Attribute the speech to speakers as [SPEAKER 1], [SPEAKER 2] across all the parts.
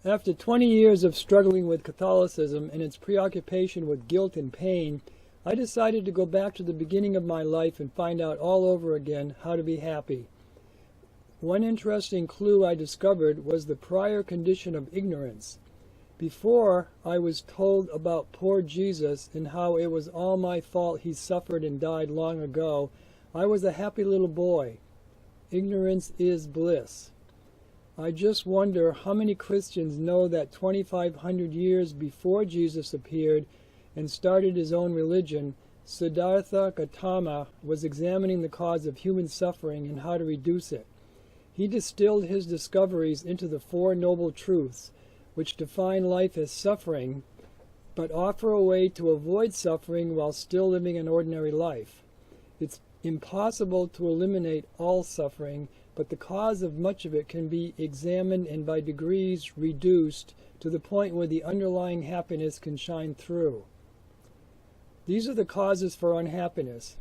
[SPEAKER 1] After 20 years of struggling with Catholicism and its preoccupation with guilt and pain, I decided to go back to the beginning of my life and find out all over again how to be happy. One interesting clue I discovered was the prior condition of ignorance. Before I was told about poor Jesus and how it was all my fault he suffered and died long ago, I was a happy little boy. Ignorance is bliss. I just wonder how many Christians know that 2,500 years before Jesus appeared and started his own religion, Siddhartha Gautama was examining the cause of human suffering and how to reduce it. He distilled his discoveries into the Four Noble Truths, which define life as suffering, but offer a way to avoid suffering while still living an ordinary life. It's impossible to eliminate all suffering, but the cause of much of it can be examined and by degrees reduced to the point where the underlying happiness can shine through. These are the causes for unhappiness.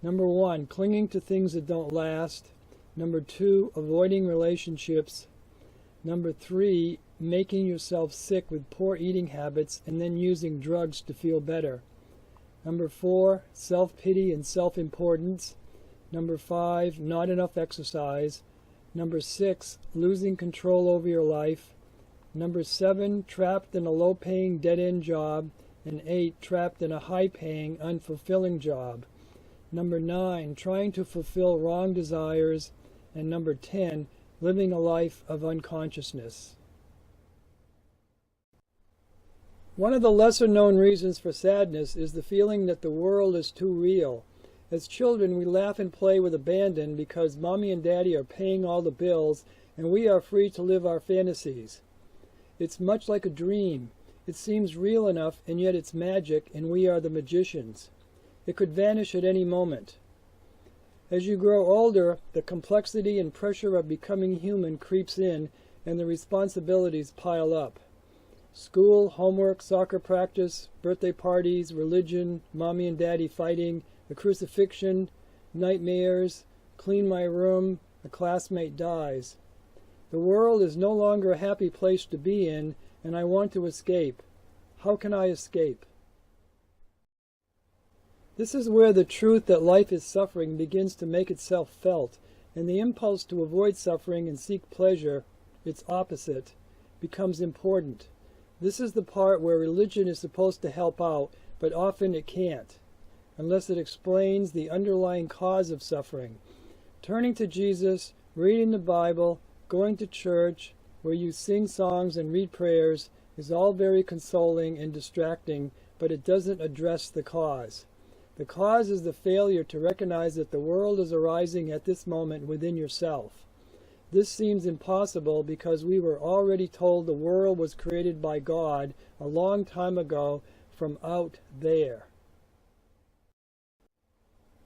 [SPEAKER 1] Number 1, clinging to things that don't last. Number 2, avoiding relationships. Number 3, making yourself sick with poor eating habits and then using drugs to feel better. Number 4, self-pity and self-importance. Number 5, not enough exercise. Number 6, losing control over your life. Number 7, trapped in a low-paying dead-end job. And 8, trapped in a high-paying, unfulfilling job. Number 9, trying to fulfill wrong desires. And number 10, living a life of unconsciousness. One of the lesser-known reasons for sadness is the feeling that the world is too real. As children, we laugh and play with abandon because Mommy and Daddy are paying all the bills and we are free to live our fantasies. It's much like a dream. It seems real enough, and yet it's magic, and we are the magicians. It could vanish at any moment. As you grow older, the complexity and pressure of becoming human creeps in, and the responsibilities pile up. School, homework, soccer practice, birthday parties, religion, Mommy and Daddy fighting, the crucifixion, nightmares, clean my room, a classmate dies. The world is no longer a happy place to be in, and I want to escape. How can I escape? This is where the truth that life is suffering begins to make itself felt, and the impulse to avoid suffering and seek pleasure, its opposite, becomes important. This is the part where religion is supposed to help out, but often it can't, unless it explains the underlying cause of suffering. Turning to Jesus, reading the Bible, going to church, where you sing songs and read prayers, is all very consoling and distracting, but it doesn't address the cause. The cause is the failure to recognize that the world is arising at this moment within yourself. This seems impossible because we were already told the world was created by God a long time ago from out there.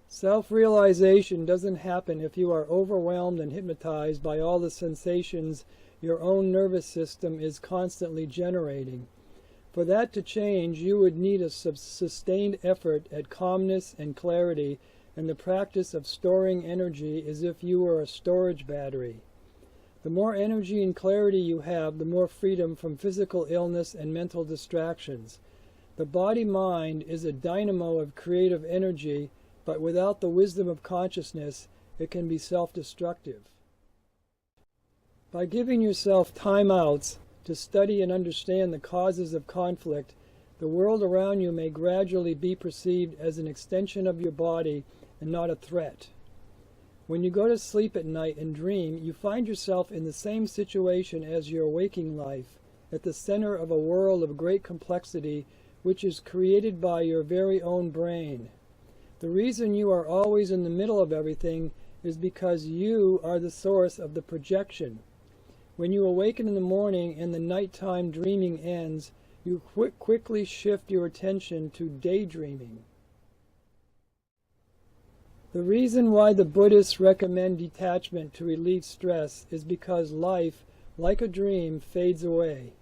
[SPEAKER 1] Self-realization doesn't happen if you are overwhelmed and hypnotized by all the sensations your own nervous system is constantly generating. For that to change, you would need a sustained effort at calmness and clarity and the practice of storing energy as if you were a storage battery. The more energy and clarity you have, the more freedom from physical illness and mental distractions. The body-mind is a dynamo of creative energy, but without the wisdom of consciousness, it can be self-destructive. By giving yourself time-outs to study and understand the causes of conflict, the world around you may gradually be perceived as an extension of your body and not a threat. When you go to sleep at night and dream, you find yourself in the same situation as your waking life, at the center of a world of great complexity which is created by your very own brain. The reason you are always in the middle of everything is because you are the source of the projection. When you awaken in the morning and the nighttime dreaming ends, you quickly shift your attention to daydreaming. The reason why the Buddhists recommend detachment to relieve stress is because life, like a dream, fades away.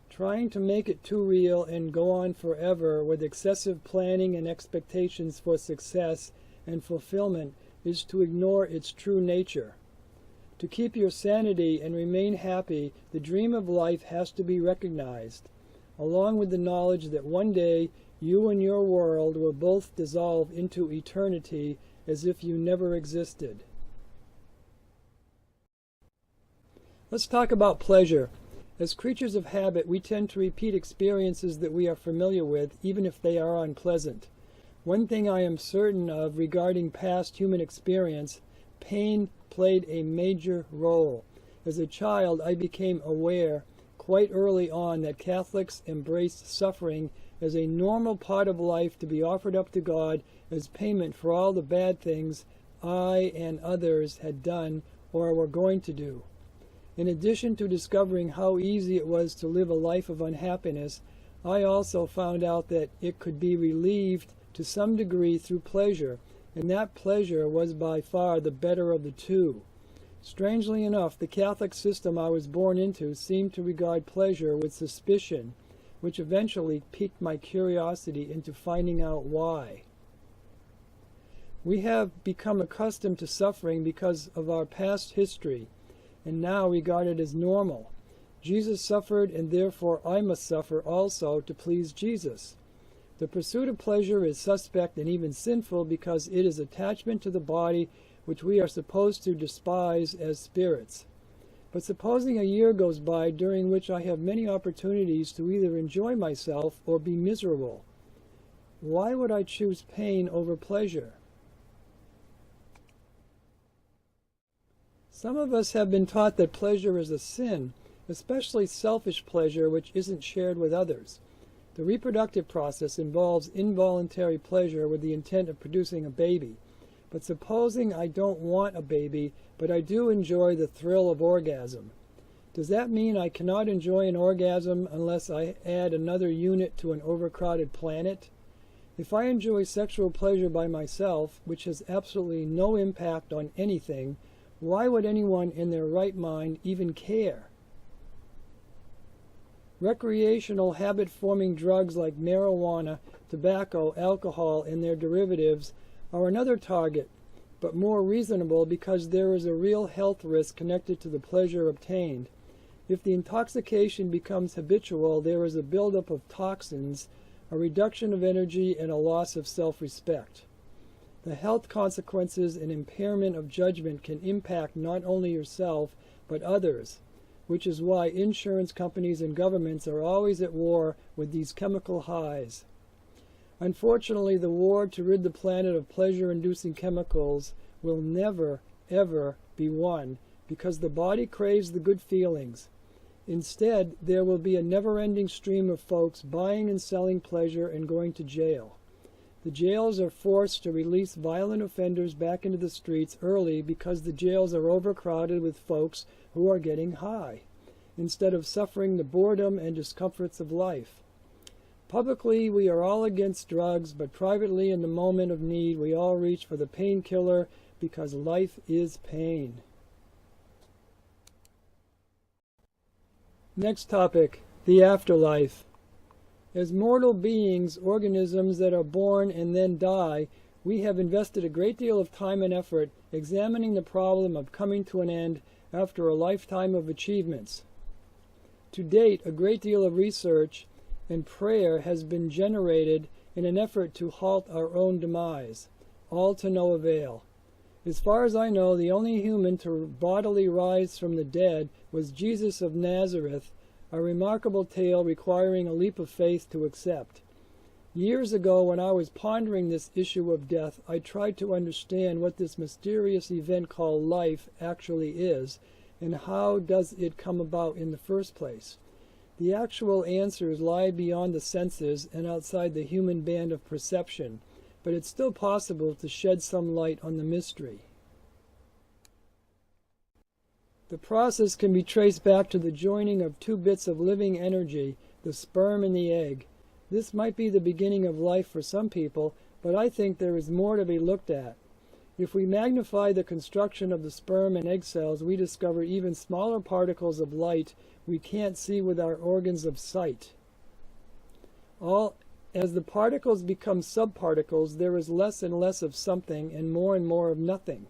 [SPEAKER 1] Trying to make it too real and go on forever with excessive planning and expectations for success and fulfillment is to ignore its true nature. To keep your sanity and remain happy, the dream of life has to be recognized, along with the knowledge that one day you and your world will both dissolve into eternity as if you never existed. Let's talk about pleasure. As creatures of habit, we tend to repeat experiences that we are familiar with, even if they are unpleasant. One thing I am certain of regarding past human experience, pain played a major role. As a child, I became aware quite early on that Catholics embraced suffering as a normal part of life to be offered up to God as payment for all the bad things I and others had done or were going to do. In addition to discovering how easy it was to live a life of unhappiness, I also found out that it could be relieved to some degree through pleasure, and that pleasure was by far the better of the two. Strangely enough, the Catholic system I was born into seemed to regard pleasure with suspicion, which eventually piqued my curiosity into finding out why. We have become accustomed to suffering because of our past history, and now regard it as normal. Jesus suffered, and therefore I must suffer also to please Jesus. The pursuit of pleasure is suspect and even sinful because it is attachment to the body which we are supposed to despise as spirits. But supposing a year goes by during which I have many opportunities to either enjoy myself or be miserable, why would I choose pain over pleasure? Some of us have been taught that pleasure is a sin, especially selfish pleasure which isn't shared with others. The reproductive process involves involuntary pleasure with the intent of producing a baby. But supposing I don't want a baby, but I do enjoy the thrill of orgasm. Does that mean I cannot enjoy an orgasm unless I add another unit to an overcrowded planet? If I enjoy sexual pleasure by myself, which has absolutely no impact on anything, why would anyone in their right mind even care? Recreational habit-forming drugs like marijuana, tobacco, alcohol, and their derivatives are another target, but more reasonable because there is a real health risk connected to the pleasure obtained. If the intoxication becomes habitual, there is a buildup of toxins, a reduction of energy, and a loss of self-respect. The health consequences and impairment of judgment can impact not only yourself, but others, which is why insurance companies and governments are always at war with these chemical highs. Unfortunately, the war to rid the planet of pleasure-inducing chemicals will never, ever be won because the body craves the good feelings. Instead, there will be a never-ending stream of folks buying and selling pleasure and going to jail. The jails are forced to release violent offenders back into the streets early because the jails are overcrowded with folks who are getting high, instead of suffering the boredom and discomforts of life. Publicly, we are all against drugs, but privately, in the moment of need, we all reach for the painkiller because life is pain. Next topic, the afterlife. As mortal beings, organisms that are born and then die, we have invested a great deal of time and effort examining the problem of coming to an end after a lifetime of achievements. To date, a great deal of research and prayer has been generated in an effort to halt our own demise, all to no avail. As far as I know, the only human to bodily rise from the dead was Jesus of Nazareth, a remarkable tale requiring a leap of faith to accept. Years ago, when I was pondering this issue of death, I tried to understand what this mysterious event called life actually is, and how does it come about in the first place. The actual answers lie beyond the senses and outside the human band of perception, but it's still possible to shed some light on the mystery. The process can be traced back to the joining of two bits of living energy, the sperm and the egg. This might be the beginning of life for some people, but I think there is more to be looked at. If we magnify the construction of the sperm and egg cells, we discover even smaller particles of light we can't see with our organs of sight. As the particles become subparticles, there is less and less of something and more of nothing.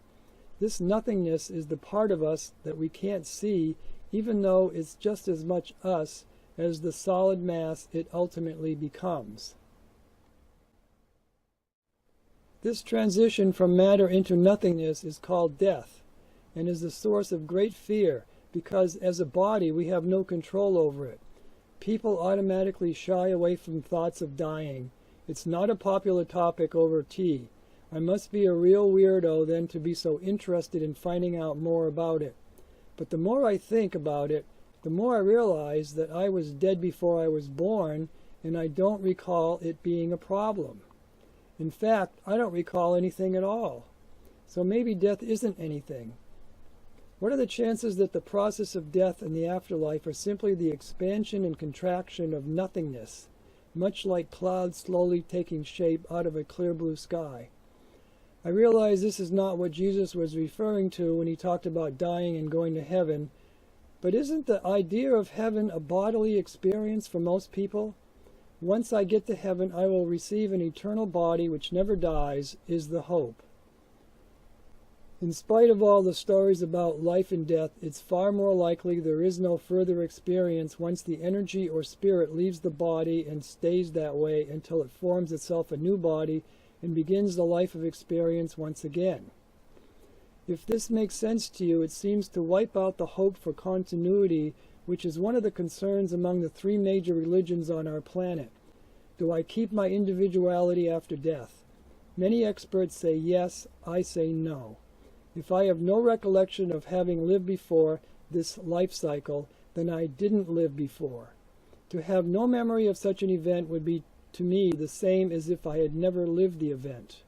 [SPEAKER 1] This nothingness is the part of us that we can't see, even though it's just as much us as the solid mass it ultimately becomes. This transition from matter into nothingness is called death, and is the source of great fear, because as a body we have no control over it. People automatically shy away from thoughts of dying. It's not a popular topic over tea. I must be a real weirdo then to be so interested in finding out more about it. But the more I think about it, the more I realize that I was dead before I was born, and I don't recall it being a problem. In fact, I don't recall anything at all. So maybe death isn't anything. What are the chances that the process of death and the afterlife are simply the expansion and contraction of nothingness, much like clouds slowly taking shape out of a clear blue sky? I realize this is not what Jesus was referring to when he talked about dying and going to heaven, but isn't the idea of heaven a bodily experience for most people? Once I get to heaven, I will receive an eternal body which never dies, is the hope. In spite of all the stories about life and death, it's far more likely there is no further experience once the energy or spirit leaves the body and stays that way until it forms itself a new body and begins the life of experience once again. If this makes sense to you, it seems to wipe out the hope for continuity, which is one of the concerns among the three major religions on our planet. Do I keep my individuality after death? Many experts say yes, I say no. If I have no recollection of having lived before this life cycle, then I didn't live before. To have no memory of such an event would be, to me, the same as if I had never lived the event.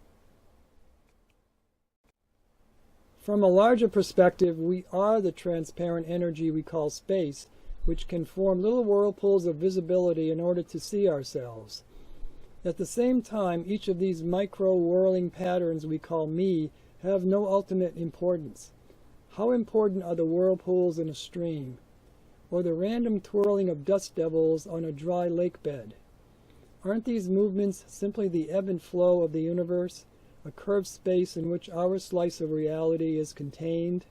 [SPEAKER 1] From a larger perspective, we are the transparent energy we call space, which can form little whirlpools of visibility in order to see ourselves. At the same time, each of these micro-whirling patterns we call me have no ultimate importance. How important are the whirlpools in a stream, or the random twirling of dust devils on a dry lake bed? Aren't these movements simply the ebb and flow of the universe, a curved space in which our slice of reality is contained?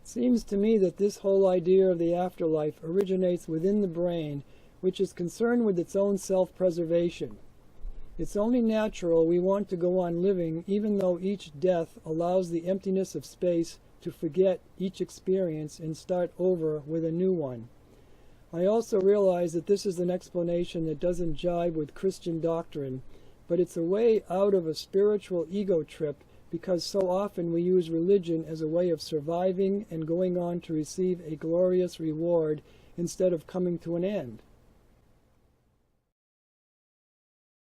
[SPEAKER 1] It seems to me that this whole idea of the afterlife originates within the brain, which is concerned with its own self-preservation. It's only natural we want to go on living, even though each death allows the emptiness of space to forget each experience and start over with a new one. I also realize that this is an explanation that doesn't jibe with Christian doctrine, but it's a way out of a spiritual ego trip, because so often we use religion as a way of surviving and going on to receive a glorious reward instead of coming to an end.